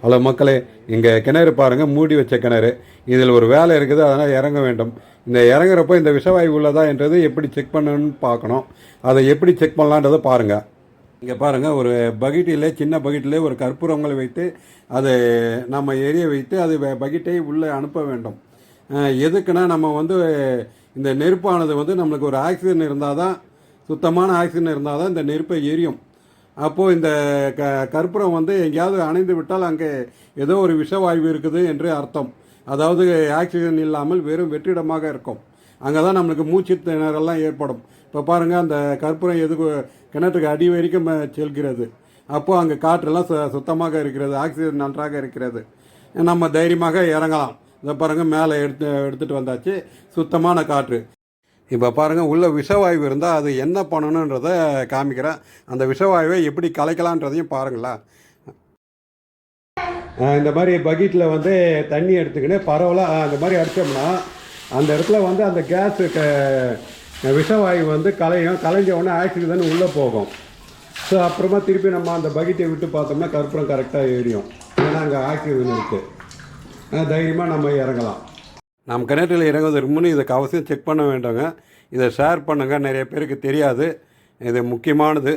Hello மக்களே, இங்கே கிணறு பாருங்கள், மூடி வச்ச கிணறு. இதில் ஒரு வேலை இருக்குது, அதனால் இறங்க வேண்டும். இந்த இறங்குறப்போ இந்த விஷவாயு உள்ளதா என்றது எப்படி செக் பண்ணணும்னு பார்க்கணும். அதை எப்படி செக் பண்ணலான்றதை பாருங்கள். இங்கே பாருங்கள், ஒரு பக்கெட்டிலே, சின்ன பக்கெட்டிலே ஒரு கற்பூரங்களை வைத்து அதை நம்ம எரிய வைத்து அது பக்கெட்டை உள்ளே அனுப்ப வேண்டும். எதுக்குன்னா நம்ம இந்த நெருப்பானது நம்மளுக்கு ஒரு ஆக்சிஜன் இருந்தால் தான், சுத்தமான ஆக்சிஜன் இருந்தால் தான் இந்த நெருப்பை எரியும். அப்போது இந்த கற்பூரம் எங்கேயாவது அணைந்து விட்டால் அங்கே ஏதோ ஒரு விஷவாயு இருக்குது என்று அர்த்தம். அதாவது ஆக்சிஜன் இல்லாமல் வெறும் வெற்றிடமாக இருக்கும். அங்கே தான் நம்மளுக்கு மூச்சு திணறெல்லாம் ஏற்படும். இப்போ பாருங்கள், அந்த கற்பூரம் எதுக்கு கிணற்றுக்கு அடி வரைக்கும் செல்கிறது. அப்போது அங்கே காற்றெல்லாம் சுத்தமாக இருக்கிறது, ஆக்சிஜன் நன்றாக இருக்கிறது. நம்ம தைரியமாக இறங்கலாம். இதை பாருங்கள், மேலே எடுத்துகிட்டு வந்தாச்சு, சுத்தமான காற்று. இப்போ பாருங்கள், உள்ள விஷவாயு இருந்தால் அது என்ன பண்ணணுன்றதை காமிக்கிறேன். அந்த விஷவாயுவை எப்படி கலைக்கலான்றதையும் பாருங்களா. இந்த மாதிரி பக்கெட்டில் தண்ணி எடுத்துக்கின்னு பரவலாக அந்த மாதிரி அடித்தோம்னா அந்த இடத்துல அந்த கேஸு விஷவாயு கலைஞ்ச உடனே ஆக்சிஜன் உள்ளே போகும். ஸோ அப்புறமா திருப்பி நம்ம அந்த பக்கெட்டை விட்டு பார்த்தோம்னா கற்பூரம் கரெக்டாக ஏறியும். ஏன்னா அங்கே ஆக்சிஜன் இருக்குது. தைரியமாக நம்ம இறங்கலாம். நம்ம கிணற்றில் இறங்குவதற்கு முன்னே இதுக்கு அவசியம் செக் பண்ண வேண்டுங்க. இதை ஷேர் பண்ணுங்கள், நிறைய பேருக்கு தெரியாது. இது முக்கியமானது.